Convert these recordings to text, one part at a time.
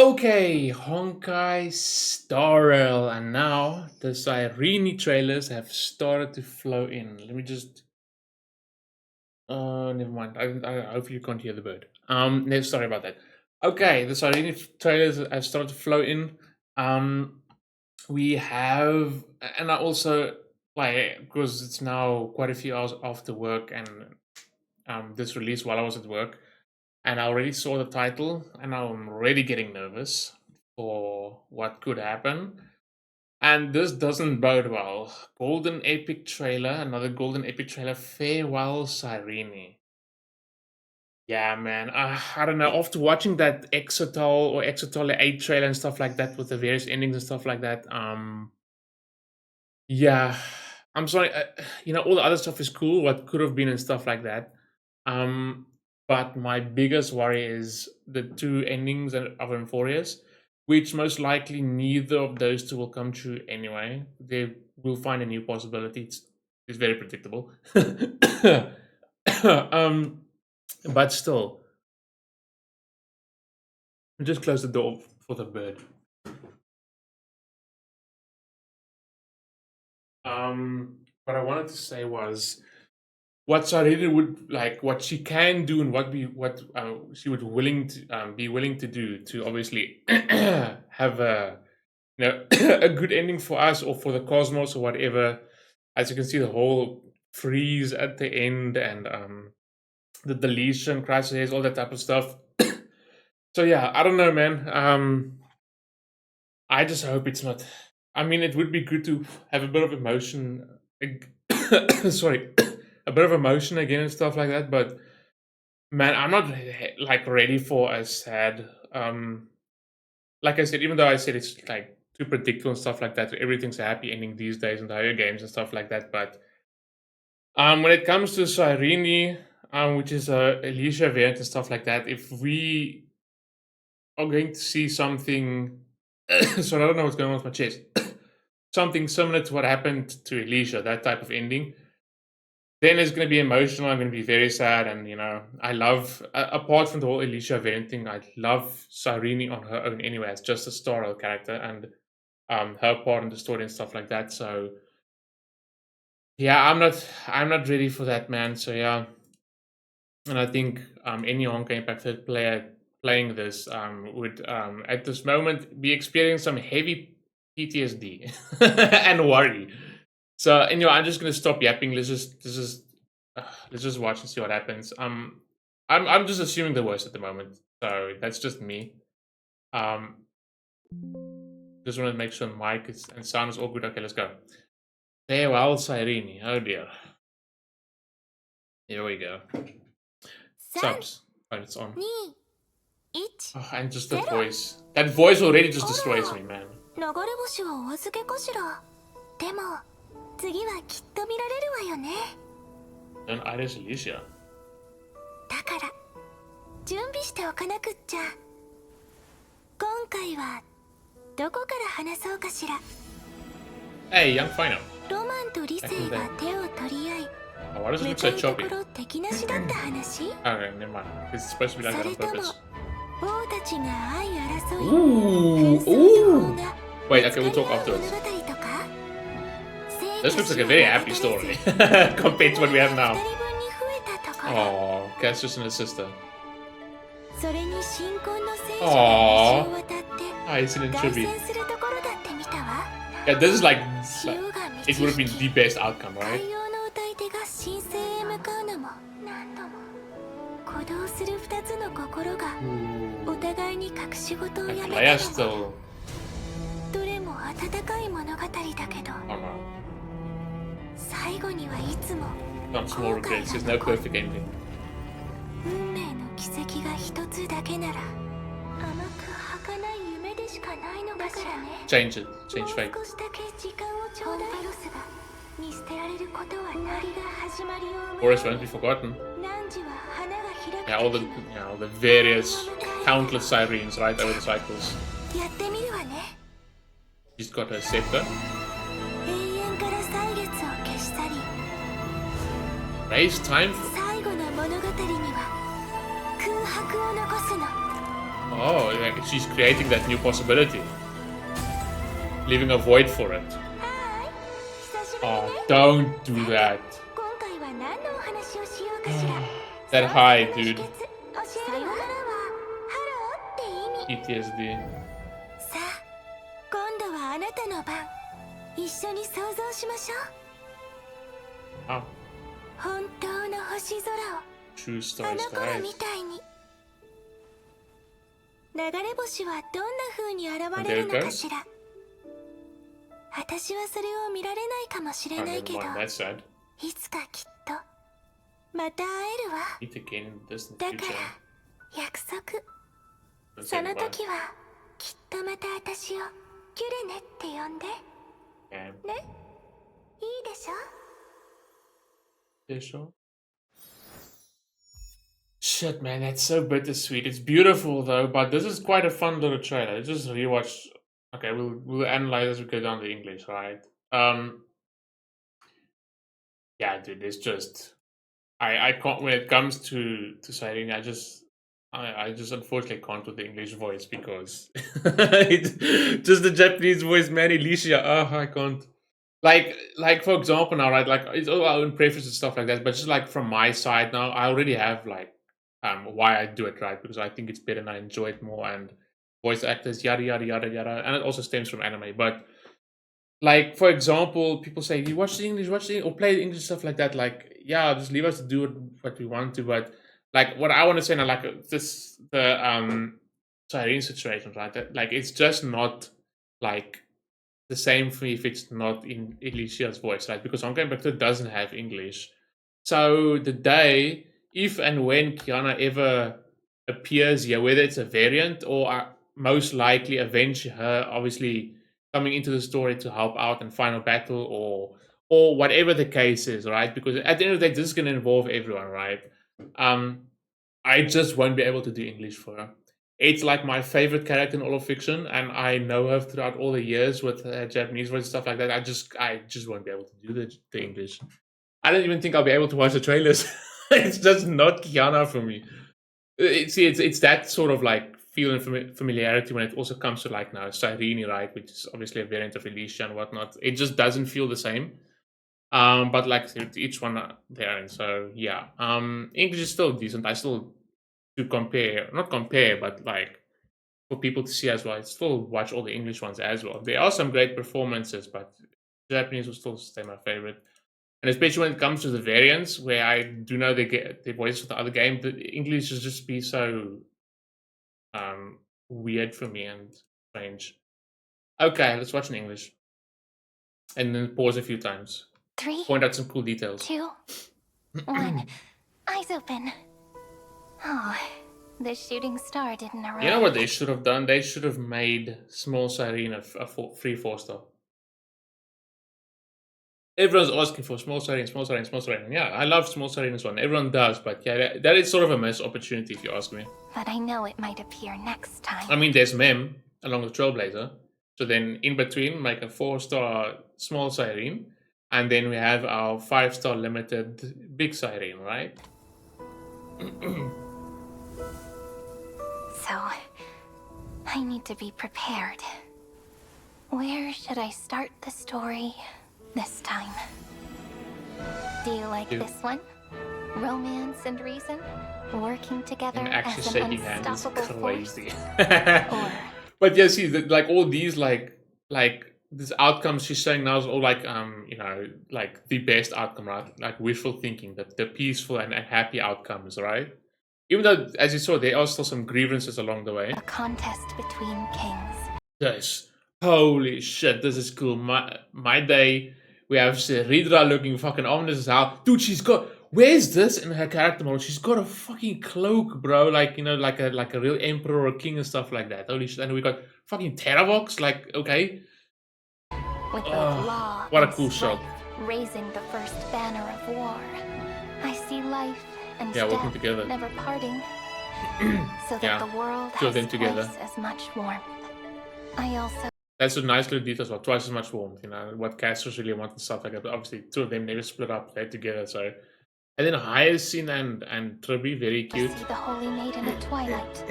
Okay, Honkai Starrel, and now the Cyrene trailers have started to flow in. Let me just. Never mind. I hopefully you can't hear the bird. No, sorry about that. Okay, the Cyrene trailers have started to flow in. We have, and I also like because it's now quite a few hours after work, and this released while I was at work, and I already saw the title, and I'm already getting nervous for what could happen. And this doesn't bode well. Golden Epic trailer, another Golden Epic trailer. Farewell, Cyrene. Yeah, man. I don't know. After watching that Exotal or Exotal 8 trailer and stuff like that with the various endings and stuff like that, yeah, I'm sorry. All the other stuff is cool. What could have been and stuff like that. Um, but my biggest worry is the two endings of Euphorius, which most likely neither of those two will come true anyway. They will find a new possibility. It's very predictable. um, but still, just close the door for the bird. What I wanted to say was what Sarita would like, what she can do, and what she would be willing to do to obviously have a a good ending for us or for the cosmos or whatever. As you can see, the whole freeze at the end and the deletion crisis, all that type of stuff. So yeah, I don't know, man. I just hope it's not. I mean, it would be good to have a bit of emotion. Sorry, a bit of emotion again and stuff like that. But man, I'm not like ready for a sad. Like I said, even though I said it's like too predictable and stuff like that, everything's a happy ending these days in the higher games and stuff like that. But when it comes to Cyrene, which is a Alicia variant and stuff like that, if we are going to see something, so I don't know what's going on with my chest, something similar to what happened to Alicia, that type of ending, then it's going to be emotional. I'm going to be very sad, and I love. Apart from the whole Alicia variant thing, I love Cyrene on her own anyway. It's just a Starro character, and her part in the story and stuff like that. So yeah, I'm not ready for that, man. So yeah, and I think any Honkai Impact third player playing this would at this moment be experiencing some heavy PTSD and worry. So anyway, I'm just gonna stop yapping. Let's just watch and see what happens. I'm just assuming the worst at the moment. So that's just me. Um, just want to make sure mic and sound is all good. Okay, let's go. Farewell, Cyrene. Oh dear. Here we go. Subs. Oh, it's on. Oh, and just the voice. That voice already just destroys me, man. 流れ星はお預けかしら。でも次はきっと見られるわよね。Then Iris Alicia. だから準備しておかなくっちゃ。今回はどこから話そうかしら。Hey, young Fino. ロマンと理性が手を取り合い。 Oh, why does it look so choppy? Okay, never mind. It's supposed to be like that on purpose. Ooh. Wait, okay, we'll talk afterwards. This looks like a very happy story compared to what we have now. Oh, Cat's just and his sister. Aww. Ice in tribute. Yeah, this is like it would have been the best outcome, right? Leia still. Some small regrets. There's no perfect ending. Change it. Change fate. Forest won't be forgotten. Yeah, all the various countless Cyrenes right over the cycles. She's got her scepter. Raise time for... Oh, like she's creating that new possibility. Leaving a void for it. はーい、久しぶり Oh, ね。 don't do that. 今回は何のお話をしようかしら。 That high, その秘 dude. 訣教えるわ。さよならはハローって意味。 PTSD. さあ、今度はあなたの番。一緒に想像しましょう。 Oh, 本当の星空を true あ story の頃 skies. みたいに。流れ星はどんな風に現 And れ there る it のか goes. しら。私はそれを見られないかもし Oh, れない never けど、 mind. That's sad. いつかきっとまた会えるわ。 Meet again in the distant だか future. ら約束。 Don't そ say の goodbye. 時はきっとまた私をキュレネって呼んで Yeah. ね。いいでしょ。 Yeah, sure. Shit, man, that's so bittersweet. It's beautiful though, but this is quite a fun little trailer. Just rewatch. Okay, we'll analyze as we go down the English, right? Yeah, dude, it's just I can't when it comes to Cyrene, I just unfortunately can't with the English voice because just the Japanese voice, man, Alicia. Oh, I can't. Like for example now, right? Like it's all our own preferences and stuff like that. But just like from my side now, I already have like why I do it, right? Because I think it's better and I enjoy it more and voice actors, yada yada yada yada. And it also stems from anime. But like for example, people say you watch the English, or play the English stuff like that. Like yeah, just leave us to do what we want to. But like what I want to say now, like this the Cyrene situation, right? That, like it's just not like the same for me if it's not in Alicia's voice, right? Because Honkai Impact 2 doesn't have English. So the day, if and when Kiana ever appears here, whether it's a variant or most likely avenge her, obviously coming into the story to help out in final battle or whatever the case is, right? Because at the end of the day, this is going to involve everyone, right? I just won't be able to do English for her. It's like my favorite character in all of fiction, and I know her throughout all the years with Japanese voice and stuff like that. I just won't be able to do the English. I don't even think I'll be able to watch the trailers. It's just not Kiana for me. It's that sort of like feel and familiarity when it also comes to like now Cyrene, right, which is obviously a variant of Alicia and whatnot. It just doesn't feel the same. But like each one their own. So yeah, English is still decent. I still to compare, not compare, but like for people to see as well. I still watch all the English ones as well. There are some great performances, but Japanese will still stay my favorite. And especially when it comes to the variants, where I do know they get their voices for the other game, the English is just be so weird for me and strange. Okay, let's watch in English. And then pause a few times. 3, Point out some cool details. 2, 1. Eyes open. Oh, the shooting star didn't arrive. You know what they should have done? They should have made Small Cyrene a free 4-star. Everyone's asking for Small Cyrene, Small Cyrene, Small Cyrene. Yeah, I love Small Cyrene as well. Everyone does, but yeah, that is sort of a missed opportunity if you ask me. But I know it might appear next time. I mean, there's Mem along with Trailblazer. So then in between, make a 4-star Small Cyrene. And then we have our 5-star limited Big Cyrene, right? So, I need to be prepared. Where should I start the story this time? Do you like Dude. this one? Romance and reason? Working together And actually as an shaking hands is unstoppable force? crazy. Or But yeah, see, like all these, like this outcomes she's saying now is all like, you know, like the best outcome, right? Like wishful thinking, the peaceful and happy outcomes, right? Even though, as you saw, there are still some grievances along the way. a contest between kings. Yes. Holy shit, this is cool. My day, we have Ridra looking fucking ominous as hell. Dude, she's got. Where's this in her character model? She's got a fucking cloak, bro. Like, you know, like a real emperor or king and stuff like that. Holy shit. And we got fucking Teravox. Like, okay. With both law what a and cool strife, shot. raising the first banner of war. I see life and Yeah, working death together. never parting, so that Yeah, the world two of has them together. twice as much warmth. I also That's a nice little detail as well. Twice as much warmth, you know, what casters really want and stuff like that. But obviously, two of them never split up. They're together, so And then Hyacinth and Tribby, very cute. See the holy maiden at twilight,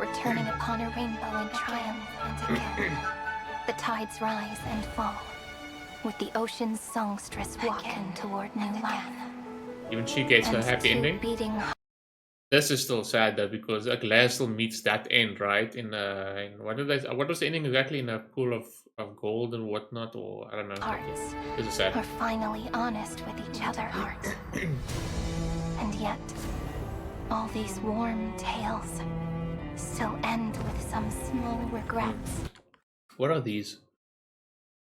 returning upon a rainbow in triumph and again. The tides rise and fall, with the ocean's songstress walking toward new life. Even she gets her And happy two ending. beating This is still sad though, because Glass still meets that end, right? In what was the ending exactly? In a pool of gold and whatnot, or I don't know. hearts This is sad. are finally honest with each other. And yet, all these warm tales still end with some small regrets. What are these?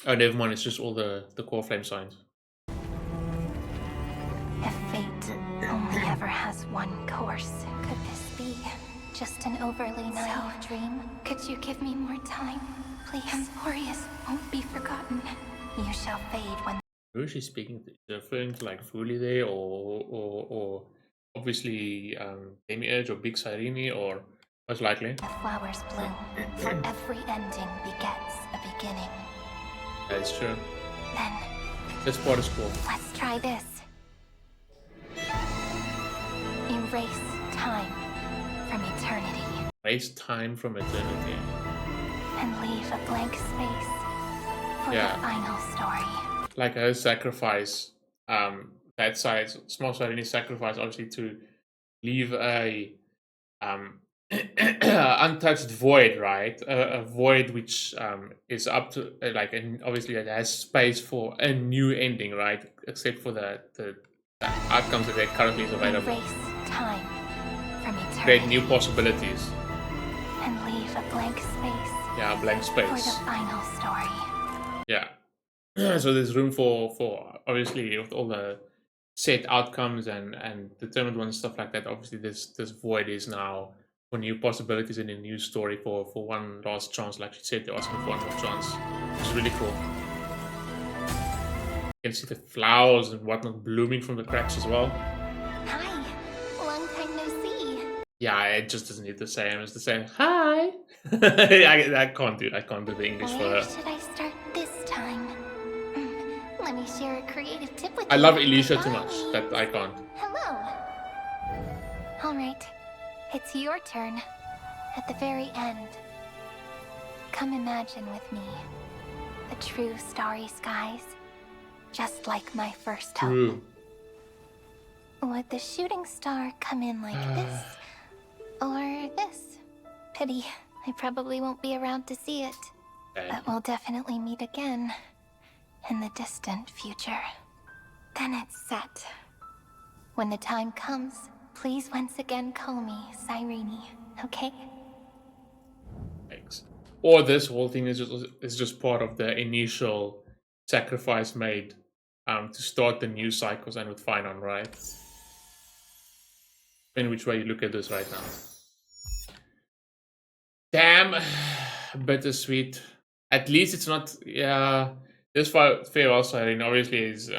Oh, never mind. It's just all the core flame signs. If fate only ever has one course, could this be just an overly naive dream? Could you give me more time, please? Emporius won't be forgotten. You shall fade when Who is she speaking to? Is she referring to like Fully there, or obviously Demiurge or Big Cyrene, or most likely? the flowers bloom. For every ending begets a beginning. That is true. Then, This part is cool. let's try this. Erase time from eternity Waste time from eternity. and leave a blank space for Yeah. the final story. Like her sacrifice, that size, small Cyrene's sacrifice, obviously to leave a untouched void, right? A void which is up to like, and obviously it has space for a new ending, right? Except for the outcomes that currently is available. Erase time from Create eternity new possibilities. and leave a blank space Yeah, blank for space. the final story. Yeah. So there's room for obviously with all the set outcomes and determined ones, stuff like that. Obviously, this void is now for new possibilities and a new story for one last chance. Like she said, they're asking for one more chance, which is really cool. You can see the flowers and whatnot blooming from the cracks as well. Hi, long time no see. Yeah, it just doesn't hit the same. It's the same. Hi. I can't do the English for Where her. should I start this time? Let me share a creative tip with you. I love Elisha too Goodbye. much that I can't. Hello. All right, it's your turn. At the very end, come imagine with me the true starry skies, just like my first hope. True. Would the shooting star come in like this, or this? Pity, I probably won't be around to see it. But we'll definitely meet again in the distant future. Then it's set. When the time comes, please once again call me Cyrene, okay? Thanks. Or this whole thing is just part of the initial sacrifice made to start the new cycles and with Finon, right? In which way you look at this right now. Damn, bittersweet. At least it's not. Yeah, this farewell siren obviously is.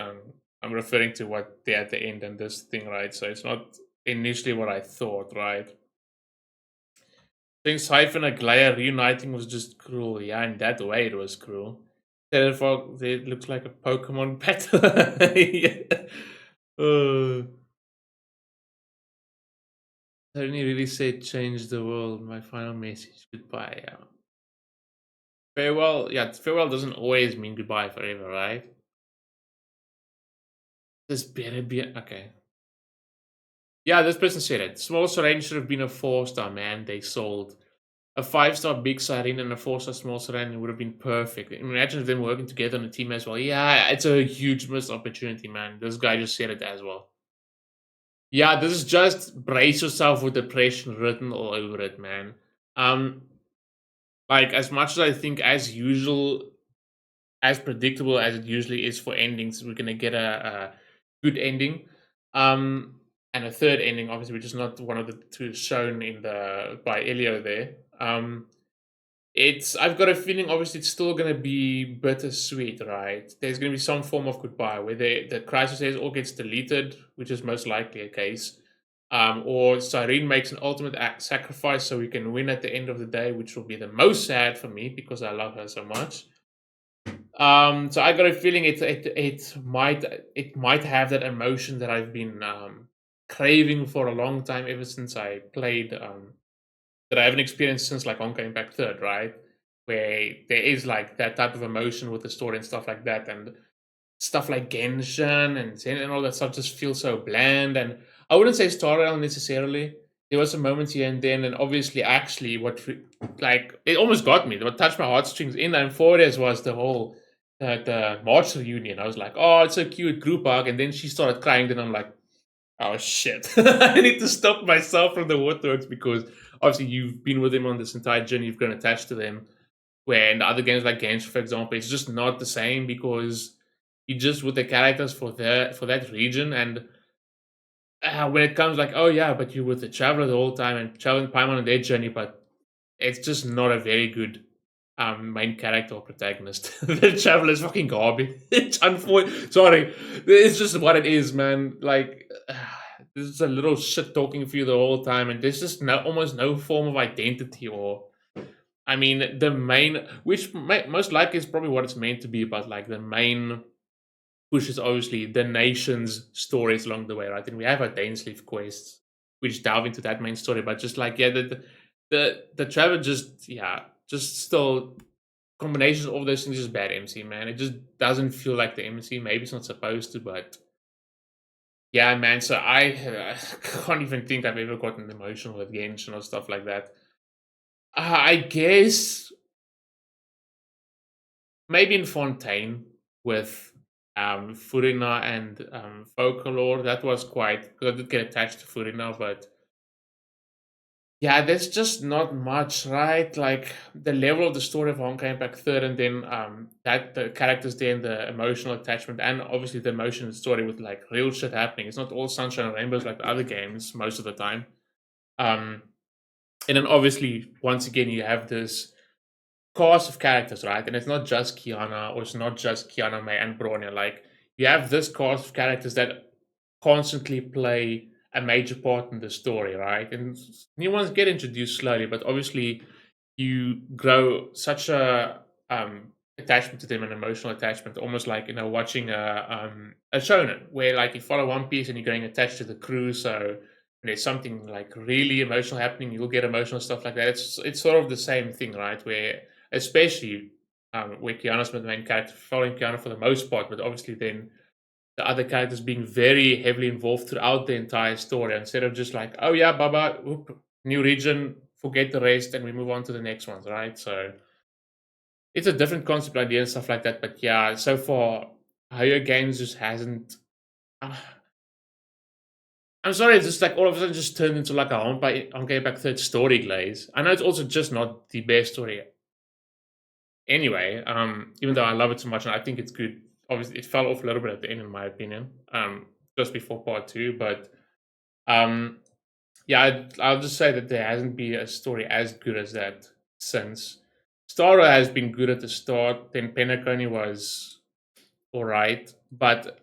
I'm referring to what they at the end and this thing, right? So it's not initially what I thought, right? I think Sypha and Aglaya reuniting was just cruel. Yeah, in that way it was cruel. Therefore, it looks like a Pokemon battle. Yeah. Tony really said change the world. My final message. Goodbye. Yeah. Farewell. Yeah, farewell doesn't always mean goodbye forever, right? This better be okay. Yeah, this person said it. Small Serene should have been a 4-star, man. They sold. A 5-star Big Cyrene and a 4-star Small Serene would have been perfect. Imagine them working together on a team as well. Yeah, it's a huge missed opportunity, man. This guy just said it as well. Yeah, this is just brace yourself with depression written all over it, man. Like, as much as I think, as usual, as predictable as it usually is for endings, we're gonna get a good ending. And a third ending, obviously, which is not one of the two shown in the by Elio there. I've got a feeling, obviously, it's still gonna be bittersweet, right? There's gonna be some form of goodbye where the crisis says all gets deleted, which is most likely a case. Or Cyrene makes an ultimate sacrifice so we can win at the end of the day, which will be the most sad for me because I love her so much. So I got a feeling it might have that emotion that I've been craving for a long time ever since I played that I haven't experienced since like Honkai Impact Third, right? Where there is like that type of emotion with the story and stuff like that, and stuff like Genshin and Zen and all that stuff just feels so bland. And I wouldn't say Star Rail necessarily. There was some moments here and then, and obviously, actually, like it almost got me. What touched my heartstrings in and for this was the whole the March reunion. I was like, oh, it's so cute, group hug, and then she started crying. Then I'm like, oh shit, I need to stop myself from the waterworks because obviously you've been with them on this entire journey. You've grown attached to them. Where in the other games like Genshin, for example, it's just not the same because you just with the characters for that region, and when it comes like, oh yeah, but you with the traveler the whole time and traveling Paimon on their journey, but it's just not a very good main character or protagonist. The traveler is fucking garbage. It's sorry, it's just what it is, man. Like this is a little shit talking for you the whole time, and there's just almost no form of identity or. I mean, the main, which most likely is probably what it's meant to be, but like the main pushes obviously the nation's stories along the way, right? And we have our Dainsleif quests, which delve into that main story, but just like yeah, the Trevor just still combinations of all those things is bad MC, man. It just doesn't feel like the MC. Maybe it's not supposed to, but yeah, man. So I can't even think I've ever gotten emotional with Genshin or stuff like that. I guess maybe in Fontaine with Furina and Folklore, that was quite. I did get attached to Furina, but yeah, there's just not much, right? Like the level of the story of Honkai Impact Third, and then that the characters there and the emotional attachment, and obviously the emotional story with like real shit happening. It's not all sunshine and rainbows like the other games most of the time. Um, and then obviously once again you have this cast of characters, right? And it's not just Kiana or it's not just Kiana, May, and Bronya. Like you have this cast of characters that constantly play a major part in the story, right? And new ones get introduced slowly, but obviously you grow such a attachment to them, an emotional attachment, almost like watching a shonen where like you follow One Piece and you're getting attached to the crew. So when there's something like really emotional happening, you'll get emotional stuff like that. It's sort of the same thing, right? Where especially where Kiana's the main character, following Kiana for the most part, but obviously then the other characters being very heavily involved throughout the entire story instead of just like, oh yeah, Baba, whoop, new region, forget the rest, and we move on to the next ones, right? So it's a different concept idea and stuff like that. But yeah, so far, higher games just hasn't. Uh, I'm sorry, it's just like all of a sudden just turned into like a Honkai Back Third story glaze. I know it's also just not the best story anyway. Even though I love it so much and I think it's good. Obviously, it fell off a little bit at the end, in my opinion. Just before part two, but um, yeah, I'll just say that there hasn't been a story as good as that since. Stara has been good at the start. Then Penacony was all right, but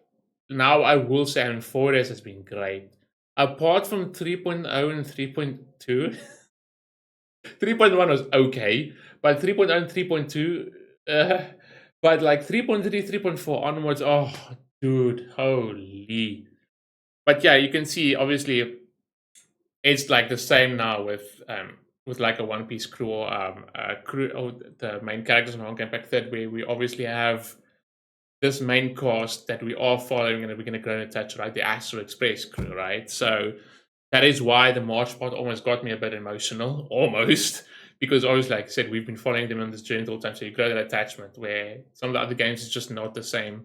now I will say Forest has been great. Apart from 3.0 and 3.2, 3.1 was okay, but 3.0 and 3.2, but like 3.3, 3.4 onwards, oh, dude, holy. But yeah, you can see obviously it's like the same now with like a One Piece crew or crew or the main characters in Honkai Impact Third, where we obviously have this main cast that we are following and that we're going to grow and attach, right? The Astro Express crew, right? So that is why the March part almost got me a bit emotional, almost, because obviously, like I said, we've been following them on this journey the whole time, so you grow that attachment. Where some of the other games is just not the same.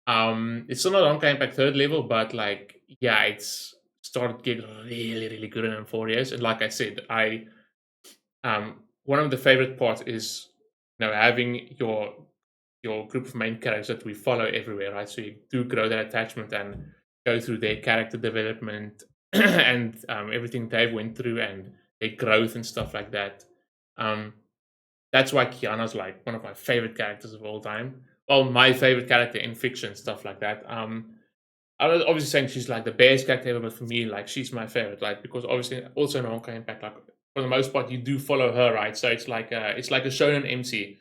It's still not Honkai Impact Third level, but like, yeah, it's started getting really, really good in 4 years. And like I said, one of the favorite parts is having your group of main characters that we follow everywhere, right? So you do grow that attachment and go through their character development and everything they've went through and their growth and stuff like that. Um, that's why Kiana's like one of my favorite characters of all time. Well, my favorite character in fiction, stuff like that. I was obviously saying she's like the best character ever, but for me, like she's my favorite, like because obviously also in Honkai Impact, like for the most part, you do follow her, right? So it's like a shonen MC,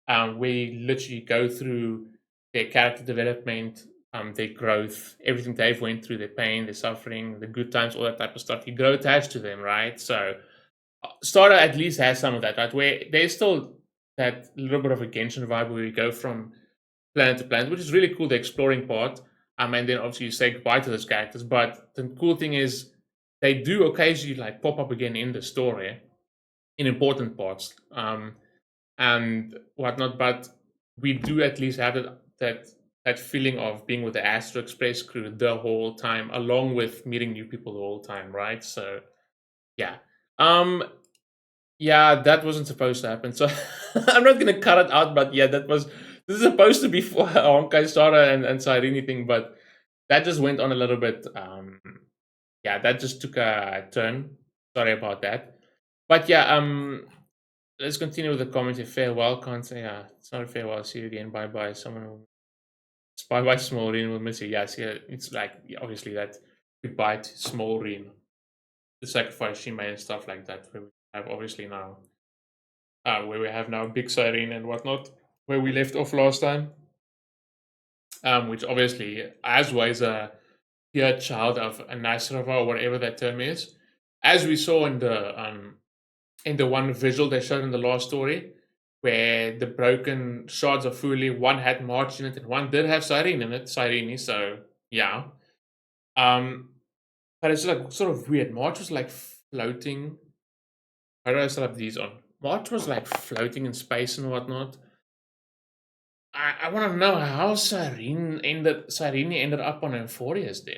where you literally go through their character development, their growth, everything they've went through, their pain, their suffering, the good times, all that type of stuff. You grow attached to them, right? So Starter at least has some of that, right? Where there's still that little bit of a Genshin vibe where you go from planet to planet, which is really cool, the exploring part. And then obviously you say goodbye to those characters. But the cool thing is they do occasionally like pop up again in the story in important parts. And whatnot. But we do at least have that feeling of being with the Astro Express crew the whole time, along with meeting new people the whole time, right? So yeah, um, yeah, that wasn't supposed to happen. So I'm not gonna cut it out, but yeah, this is supposed to be for Honkai Star and Cyrene thing, but that just went on a little bit. Yeah, that just took a turn. Sorry about that. But yeah, let's continue with the comments. Farewell, can't say. Yeah, it's not a farewell. See you again. Bye bye. Bye bye. SMOLRENE will miss you. Yes, yeah. It's like obviously that goodbye to SMOLRENE, the sacrifice she made and stuff like that. Where we have obviously now, where we have now big Cyrene and whatnot, where we left off last time. Which obviously, as was a dear child of a Nasrava or whatever that term is, as we saw in the one visual they showed in the last story, where the broken shards of Fuli, one had March in it and one did have Cyrene in it, Cyrene, so yeah. Um, but it's like sort of weird. March was like floating. How do I set up these on? March was like floating in space and whatnot. I want to know how Cyrene ended up on Euphoria's then.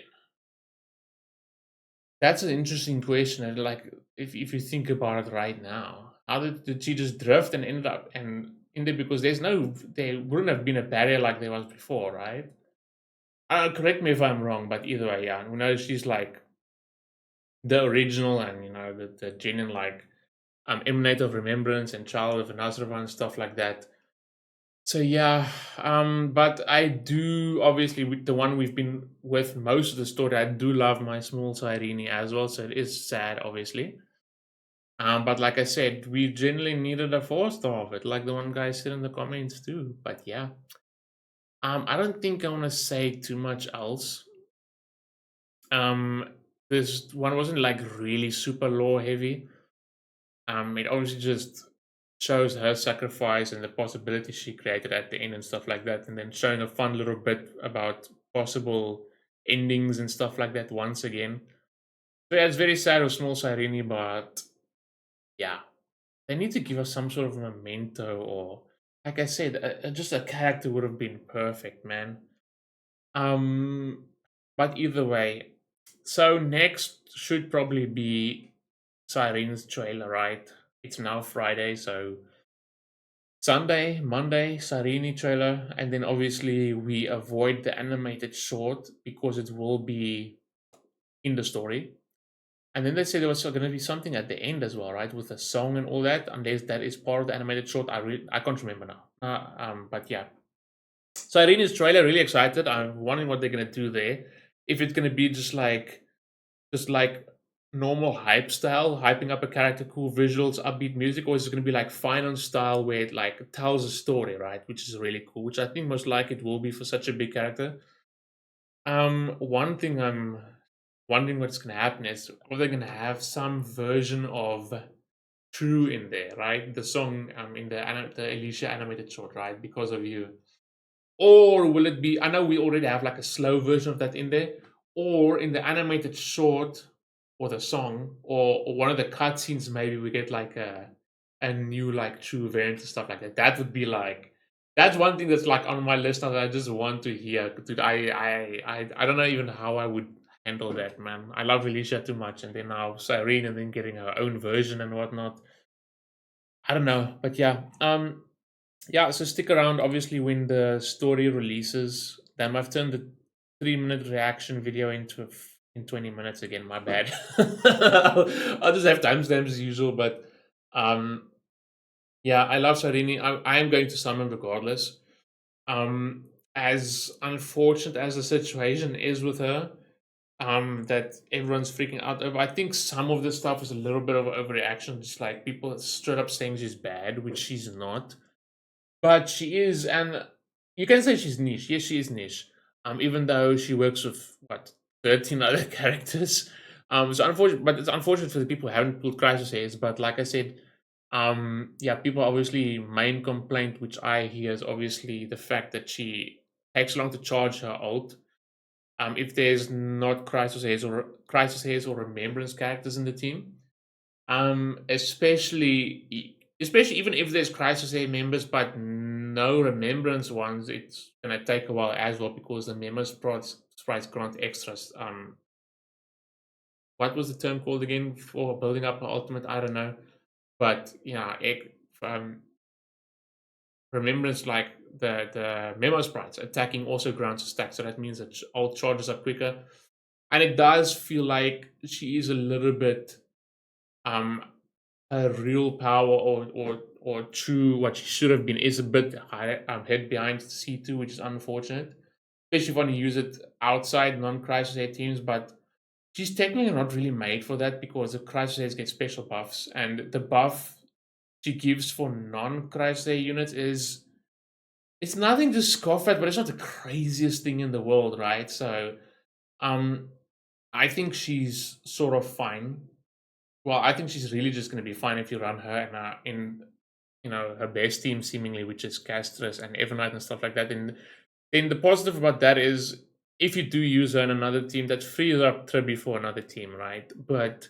That's an interesting question. And like, if you think about it right now, how did she just drift and ended up and ended because there wouldn't have been a barrier like there was before, right? Correct me if I'm wrong, but either way, yeah, we know she's like the original and the genuine like emanate of remembrance and child of Nazareth and stuff like that. So yeah, but I do obviously with the one we've been with most of the story. I do love my small Cyrene as well, so it is sad, obviously. But like I said, we generally needed a 4 star of it, like the one guy said in the comments too. But yeah, I don't think I want to say too much else. Um, this one wasn't like really super lore heavy. It obviously just shows her sacrifice and the possibilities she created at the end and stuff like that, and then showing a fun little bit about possible endings and stuff like that once again. So yeah, it's very sad with small Cyrene, but yeah, they need to give us some sort of memento or, like I said, just a character would have been perfect, man. Um, but either way, so next should probably be Cyrene's trailer, right? It's now Friday, so Sunday, Monday, Cyrene trailer, and then obviously we avoid the animated short because it will be in the story. And then they said there was going to be something at the end as well, right, with a song and all that. Unless that is part of the animated short, I can't remember now. But yeah, Cyrene's trailer, really excited. I'm wondering what they're going to do there. If it's going to be just like normal hype style, hyping up a character, cool visuals, upbeat music, or is it going to be like finance style where it like tells a story, right? Which is really cool. Which I think most likely it will be for such a big character. One thing I'm wondering what's going to happen is are they going to have some version of True in there, right? The song in the Alicia animated short, right? Because of you. Or will it be? I know we already have like a slow version of that in there, or in the animated short, or the song, or one of the cutscenes. Maybe we get like a new like true variant and stuff like that. That would be like that's one thing that's like on my list now that I just want to hear. Dude, I don't know even how I would handle that, man. I love Alicia too much, and then now Cyrene, and then getting her own version and whatnot. I don't know, but yeah. Yeah, so stick around. Obviously, when the story releases, damn, I've turned the 3 minute reaction video in 20 minutes again. My bad. I'll just have timestamps as usual. But um, yeah, I love Cyrene. I am going to summon regardless. As unfortunate as the situation is with her, that everyone's freaking out over. I think some of this stuff is a little bit of an overreaction. Just like people straight up saying she's bad, which she's not. But she is, and you can say she's niche. Yes, she is niche. Even though she works with what 13 other characters. So unfortunate, but it's unfortunate for the people who haven't pulled Crisis Airs. But like I said, yeah, people obviously main complaint which I hear is obviously the fact that she takes long to charge her ult. If there's not Crisis Airs or Remembrance characters in the team, especially even if there's Crisis A members but no Remembrance ones, it's gonna take a while as well because the memo sprites grant extras. What was the term called again for building up an ultimate? I don't know, but yeah, Remembrance, like the memo sprites attacking also grants a stack, so that means that ult charges are quicker, and it does feel like she is a little bit um her real power or true what she should have been is a bit high, head behind C2, which is unfortunate. Especially if you want to use it outside non-Crisis A teams, but she's technically not really made for that because the Crisis A's get special buffs, and the buff she gives for non-Crisis A units is it's nothing to scoff at, but it's not the craziest thing in the world, right? So um I think she's sort of fine. Well, I think she's really just going to be fine if you run her in her best team seemingly, which is Castris and Evernight and stuff like that. And then the positive about that is if you do use her in another team, that frees up Tribby for another team, right? But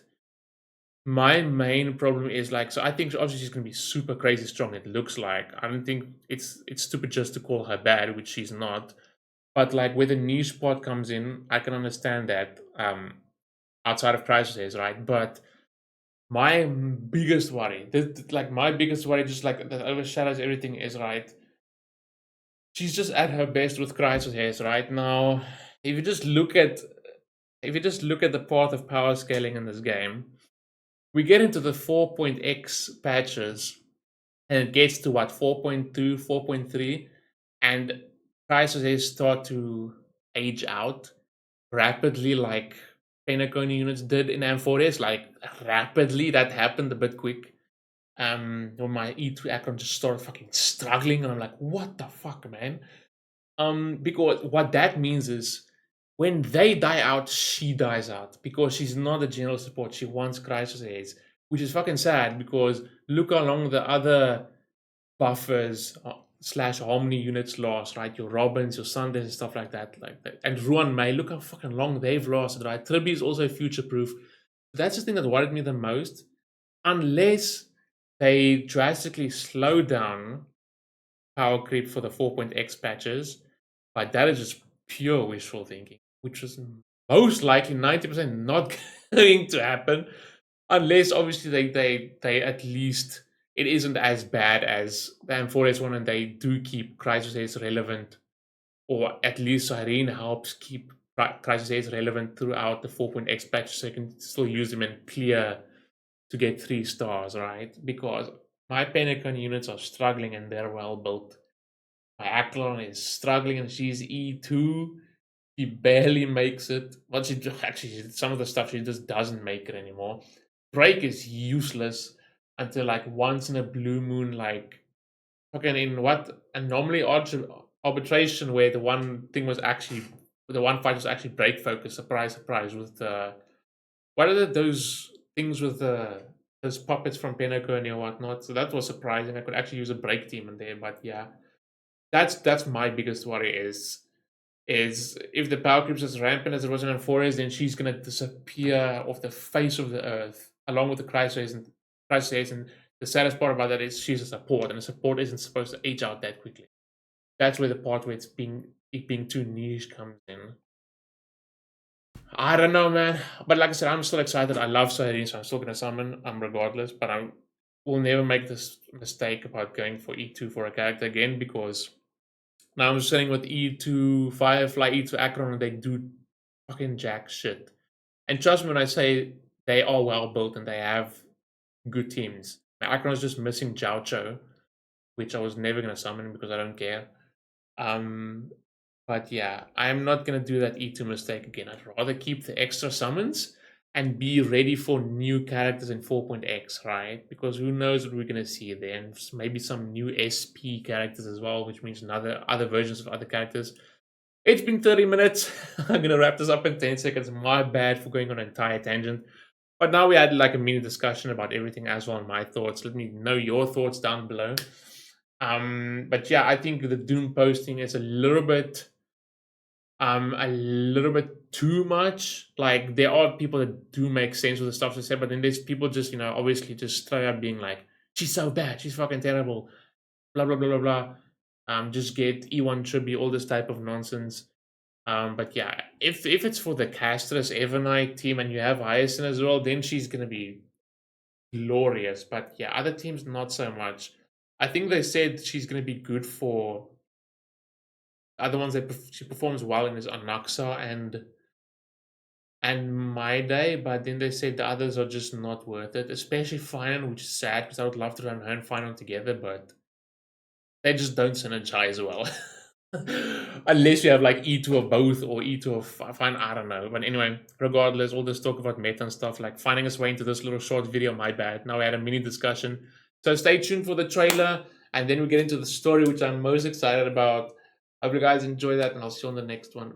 my main problem is like, so I think obviously she's going to be super crazy strong. It looks like I don't think it's stupid just to call her bad, which she's not. But like where the niche spot comes in, I can understand that outside of Crisis, right? But my biggest worry, like my biggest worry, just like that overshadows everything, is right. She's just at her best with Crisis Hairs right now. If you just look at, if you just look at the path of power scaling in this game, we get into the 4.x patches, and it gets to what 4.2, 4.3, and Crisis Hairs start to age out rapidly, like Penacony units did in M4S. Like rapidly, that happened a bit quick. When my E2 account just started fucking struggling, and I'm like, what the fuck, man? Because what that means is when they die out, she dies out because she's not a general support. She wants crisis aids, which is fucking sad because look how long the other buffers slash harmony units last, right? Your Robins, your Sundays, and stuff like that, And Ruan May, look how fucking long they've lasted, right? Tribby is also future proof. That's the thing that worried me the most. Unless they drastically slow down power creep for the 4.x patches, but that is just pure wishful thinking, which is most likely 90% not going to happen, unless obviously they at least it isn't as bad as the M4S1 and they do keep Crisis Ace relevant, or at least Cyrene helps keep Crisis Ace relevant throughout the 4.x patch so you can still use them and clear to get 3 stars, right? Because my Pentagon units are struggling and they're well built. My Aclon is struggling and she's E2. She barely makes it. Well, she actually, some of the stuff she just doesn't make it anymore. Break is useless until like once in a blue moon, like fucking in what anomaly arbitration, where the one thing was actually, the one fight was actually break focus. Surprise, surprise. With the, what are those things with the, those puppets from Penacony or whatnot? So that was surprising. I could actually use a break team in there, but yeah. That's my biggest worry is if the power creeps as rampant as it was in Forest, then she's gonna disappear off the face of the earth along with the crisis. And the saddest part about that is she's a support, and a support isn't supposed to age out that quickly. That's where the part where it being too niche comes in. I don't know, man. But like I said, I'm still excited. I love Cyrene, so I'm still gonna summon regardless. But I will never make this mistake about going for E2 for a character again because now I'm sitting with E2 Firefly, E2 Akron, and they do fucking jack shit. And trust me when I say they are well built and they have good teams. Now, Akron's just missing Jiao, which I was never gonna summon because I don't care. But yeah, I'm not gonna do that E2 mistake again. I'd rather keep the extra summons and be ready for new characters in 4.x, right? Because who knows what we're gonna see then? Maybe some new SP characters as well, which means other versions of other characters. It's been 30 minutes. I'm gonna wrap this up in 10 seconds. My bad for going on an entire tangent. But now we had like a mini discussion about everything as well, my thoughts. Let me know your thoughts down below. But yeah, I think the Doom posting is a little bit too much. Like there are people that do make sense with the stuff they say, but then there's people just, obviously just straight up being like, she's so bad, she's fucking terrible, blah blah blah blah blah. Just get E1 tribute, all this type of nonsense. But yeah, if it's for the Castress Evernight team and you have Hyacinth as well, then she's gonna be glorious. But yeah, other teams not so much. I think they said she's gonna be good for other ones that she performs well in is Anaxa and My Day, but then they said the others are just not worth it, especially Final, which is sad because I would love to run her and Final together, but they just don't synergize well. Unless you have like E2 of both or E2 of fine, I don't know. But anyway, regardless, all this talk about meta and stuff, like finding its way into this little short video, my bad. Now we had a mini discussion. So stay tuned for the trailer, and then we get into the story, which I'm most excited about. Hope you guys enjoy that, and I'll see you on the next one.